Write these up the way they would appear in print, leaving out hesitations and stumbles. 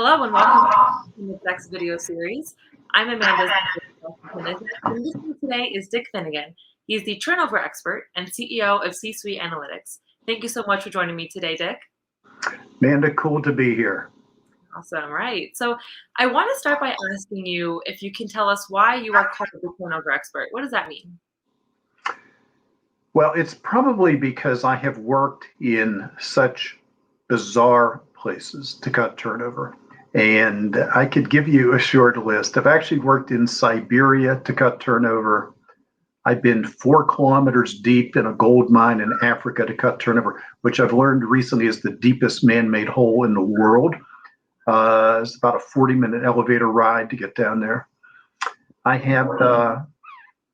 Hello and welcome to the next video series. I'm Amanda, and with me today is Dick Finnegan. He's the turnover expert and CEO of C-Suite Analytics. Thank you so much for joining me today, Dick. Amanda, cool to be here. Awesome, right. So I want to start by asking you if you can tell us why you are called the turnover expert. What does that mean? Well, it's probably because I have worked in such bizarre places to cut turnover. And I could give you a short list. I've actually worked in Siberia to cut turnover. I've been 4 kilometers deep in a gold mine in Africa to cut turnover, which I've learned recently is the deepest man-made hole in the world. It's about a 40-minute elevator ride to get down there. I have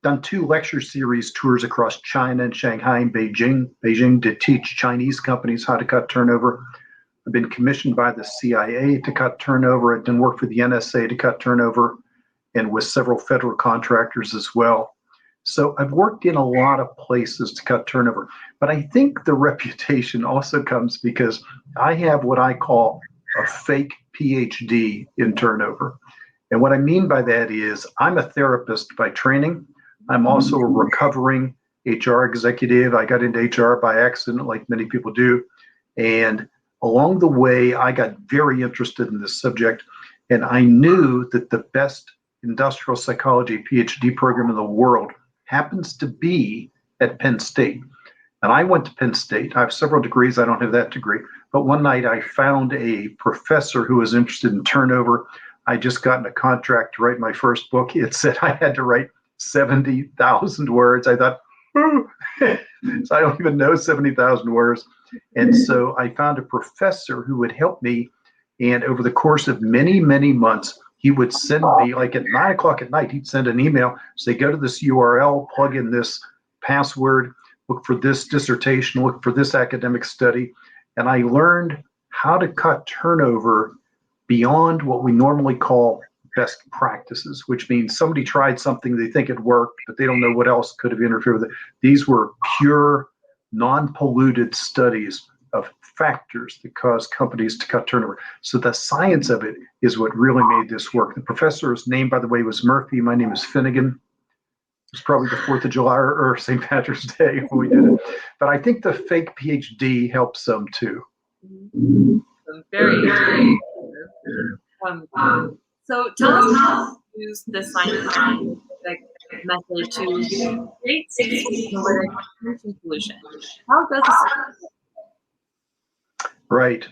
done 2 lecture series tours across China and Shanghai and Beijing to teach Chinese companies how to cut turnover. I've been commissioned by the CIA to cut turnover. I've done work for the NSA to cut turnover and with several federal contractors as well. So I've worked in a lot of places to cut turnover. But I think the reputation also comes because I have what I call a fake PhD in turnover. And what I mean by that is I'm a therapist by training. I'm also a recovering HR executive. I got into HR by accident, like many people do. And along the way, I got very interested in this subject. And I knew that the best industrial psychology PhD program in the world happens to be at Penn State. And I went to Penn State. I have several degrees. I don't have that degree. But one night I found a professor who was interested in turnover. I just gotten a contract to write my first book. It said I had to write 70,000 words. I thought, so I don't even know 70,000 words. And so I found a professor who would help me. And over the course of many, many months, he would send me, like at 9 o'clock at night, he'd send an email, say, go to this URL, plug in this password, look for this dissertation, look for this academic study. And I learned how to cut turnover beyond what we normally call best practices, which means somebody tried something, they think it worked, but they don't know what else could have interfered with it. These were pure, non-polluted studies of factors that cause companies to cut turnover. So the science of it is what really made this work. The professor's name, by the way, was Murphy. My name is Finnegan. It was probably the 4th of July or St. Patrick's Day when we did it. But I think the fake PhD helps some too. Very. So tell us how you use the scientific method to create solution. How does this? Right.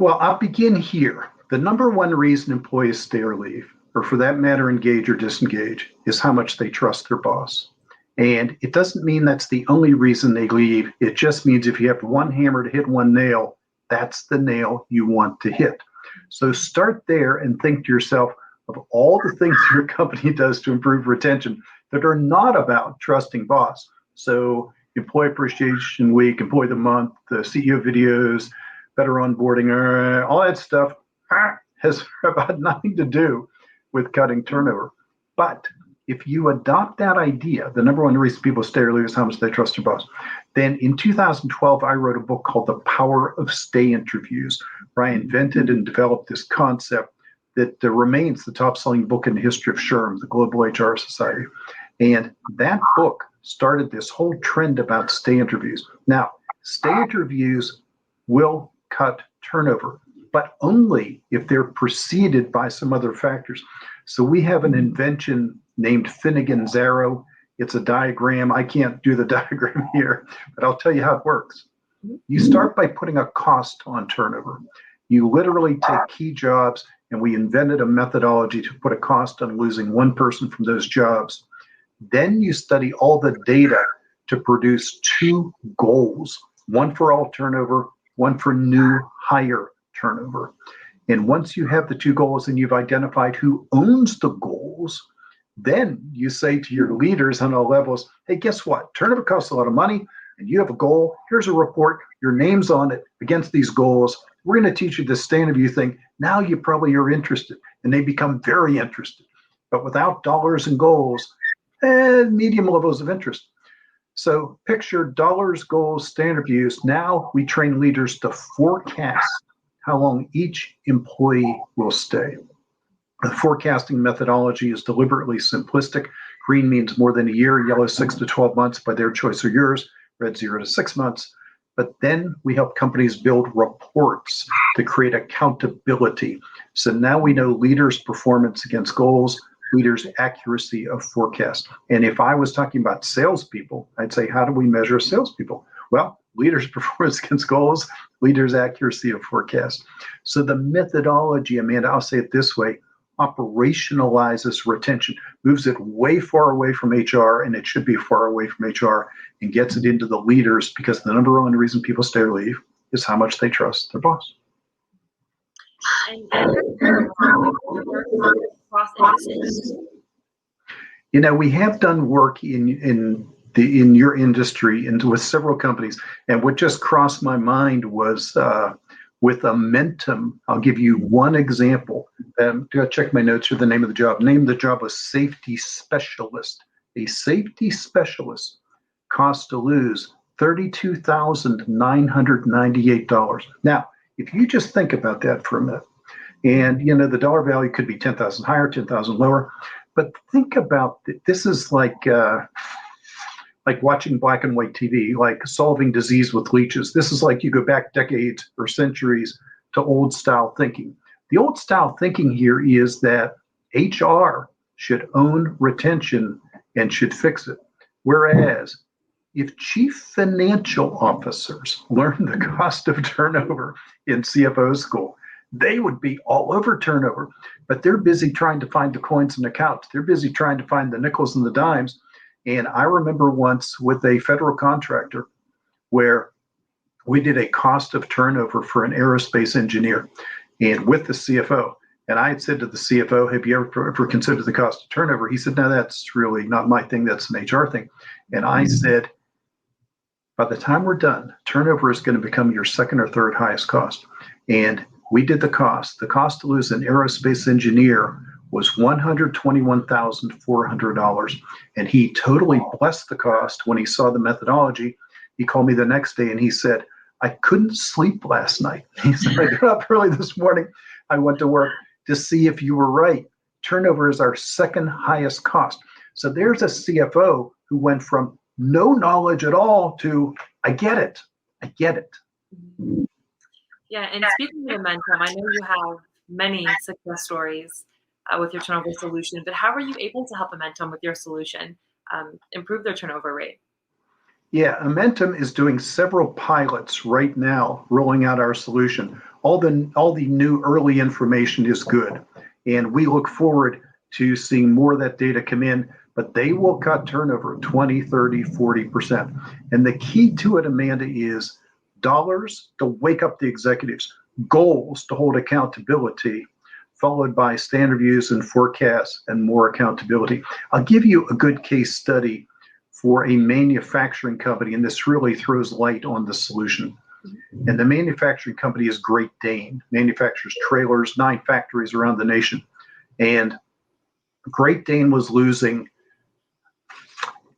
Well, I'll begin here. The number one reason employees stay or leave, or for that matter, engage or disengage, is how much they trust their boss. And it doesn't mean that's the only reason they leave. It just means if you have one hammer to hit one nail, that's the nail you want to hit. So start there and think to yourself of all the things your company does to improve retention that are not about trusting boss. So Employee Appreciation Week, Employee of the Month, the CEO videos, better onboarding, all that stuff has about nothing to do with cutting turnover. But if you adopt that idea, the number one reason people stay or leave is how much they trust their boss. Then in 2012, I wrote a book called The Power of Stay Interviews, where I invented and developed this concept that remains the top-selling book in the history of SHRM, the Global HR Society. And that book started this whole trend about stay interviews. Now, stay interviews will cut turnover, but only if they're preceded by some other factors. So we have an invention named Finnegan's arrow. It's a diagram. I can't do the diagram here, but I'll tell you how it works. You start by putting a cost on turnover. You literally take key jobs, and we invented a methodology to put a cost on losing one person from those jobs. Then you study all the data to produce 2 goals, one for all turnover, one for new hire turnover. And once you have the 2 goals and you've identified who owns the goals, then you say to your leaders on all levels, hey, guess what? Turnover costs a lot of money, and you have a goal. Here's a report. Your name's on it against these goals. We're going to teach you the stay interview thing. Now you probably are interested, and they become very interested. But without dollars and goals, medium levels of interest. So picture dollars, goals, stay interviews. Now we train leaders to forecast how long each employee will stay. The forecasting methodology is deliberately simplistic. Green means more than a year, yellow 6 to 12 months by their choice or yours, red 0 to 6 months. But then we help companies build reports to create accountability. So now we know leaders' performance against goals, leaders' accuracy of forecast. And if I was talking about salespeople, I'd say, how do we measure salespeople? Well, leaders' performance against goals, leaders' accuracy of forecast. So the methodology, Amanda, I'll say it this way, operationalizes retention, moves it way far away from HR, and it should be far away from HR, and gets it into the leaders, because the number one reason people stay or leave is how much they trust their boss. And across industries. You know, we have done work in your industry and with several companies, and what just crossed my mind was with Amentum. I'll give you one example. Go check my notes for the name of the job. Name of the job was safety specialist. A safety specialist cost to lose $32,998. Now, if you just think about that for a minute, and you know the dollar value could be 10,000 higher, 10,000 lower, but think about this is like watching black and white TV, like solving disease with leeches. This is like you go back decades or centuries to old style thinking. The old style thinking here is that HR should own retention and should fix it. Whereas if chief financial officers learn the cost of turnover in CFO school, they would be all over turnover, but they're busy trying to find the coins and accounts. They're busy trying to find the nickels and the dimes. And I remember once with a federal contractor where we did a cost of turnover for an aerospace engineer and with the CFO. And I had said to the CFO, have you ever considered the cost of turnover? He said, no, that's really not my thing. That's an HR thing. And I said, by the time we're done, turnover is going to become your second or third highest cost. And we did the cost. The cost to lose an aerospace engineer was $121,400. And he totally blessed the cost when he saw the methodology. He called me the next day and he said, I couldn't sleep last night. He said, I got up early this morning. I went to work to see if you were right. Turnover is our second highest cost. So there's a CFO who went from no knowledge at all to, I get it. I get it. Yeah, and speaking of Amentum, I know you have many success stories with your turnover solution, but how are you able to help Amentum with your solution improve their turnover rate? Yeah, Amentum is doing several pilots right now, rolling out our solution. All the new early information is good, and we look forward to seeing more of that data come in, but they will cut turnover 20, 30, 40%. And the key to it, Amanda, is dollars to wake up the executives, goals to hold accountability, followed by standard views and forecasts and more accountability. I'll give you a good case study for a manufacturing company, and this really throws light on the solution. And the manufacturing company is Great Dane, manufactures trailers, 9 factories around the nation. And Great Dane was losing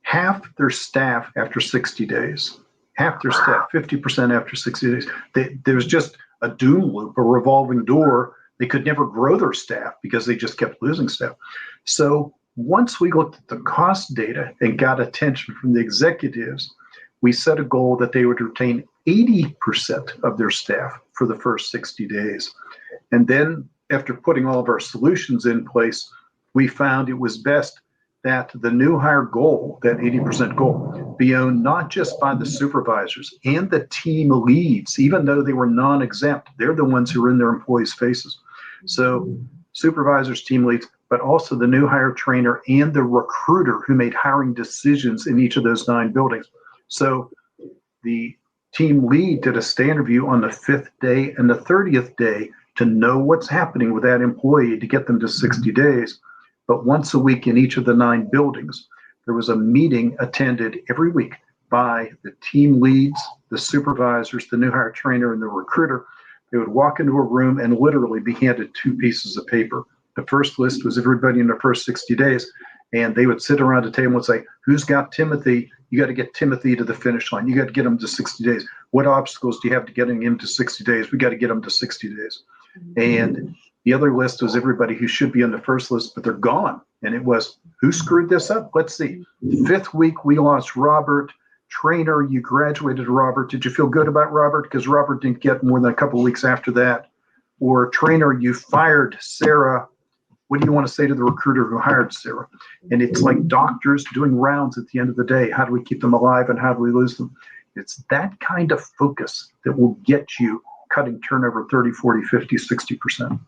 half their staff after 60 days. Half their staff, 50% after 60 days. There was just a doom loop, a revolving door. They could never grow their staff because they just kept losing staff. So once we looked at the cost data and got attention from the executives, we set a goal that they would retain 80% of their staff for the first 60 days. And then after putting all of our solutions in place, we found it was best that the new hire goal, that 80% goal, be owned not just by the supervisors and the team leads, even though they were non-exempt. They're the ones who are in their employees' faces. So supervisors, team leads, but also the new hire trainer and the recruiter who made hiring decisions in each of those 9 buildings. So the team lead did a standard view on the 5th day and the 30th day to know what's happening with that employee to get them to 60 days. But once a week in each of the 9 buildings, there was a meeting attended every week by the team leads, the supervisors, the new hire trainer, and the recruiter. They would walk into a room and literally be handed 2 pieces of paper. The first list was everybody in the first 60 days. and they would sit around a table and say, who's got Timothy? You got to get Timothy to the finish line. You got to get him to 60 days. What obstacles do you have to getting him to 60 days? We got to get him to 60 days. And the other list was everybody who should be on the first list, but they're gone. And it was, who screwed this up? Let's see. 5th week, we lost Robert. Trainer, you graduated Robert. Did you feel good about Robert? Because Robert didn't get more than a couple of weeks after that. Or trainer, you fired Sarah. What do you want to say to the recruiter who hired Sarah? And it's like doctors doing rounds at the end of the day. How do we keep them alive and how do we lose them? It's that kind of focus that will get you cutting turnover 30, 40, 50, 60%.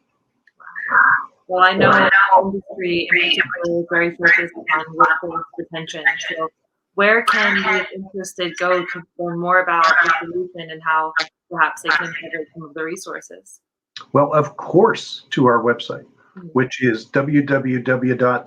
Well, I know that our industry in particular is very focused on workforce retention. So where can the interested go to learn more about the solution and how perhaps they can leverage some of the resources? Well, of course, to our website, which is www.c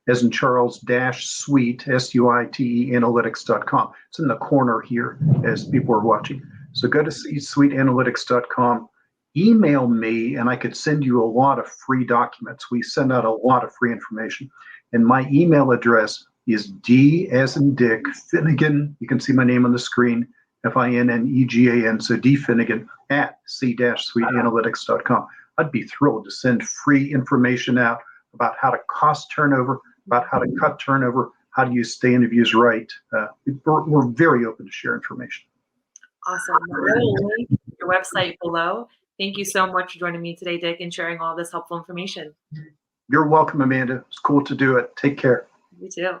as in Charles -suite, SUITE analytics.com. It's in the corner here as people are watching. So go to csuiteanalytics.com, email me, and I could send you a lot of free documents. We send out a lot of free information. And my email address is D as in Dick, Finnegan. You can see my name on the screen, Finnegan. So D Finnegan at c-suiteanalytics.com. I'd be thrilled to send free information out about how to cost turnover, about how to cut turnover, how to use stay interviews right. We're very open to share information. Awesome. I will link your website below. Thank you so much for joining me today, Dick, and sharing all this helpful information. You're welcome, Amanda. It's cool to do it. Take care. You too.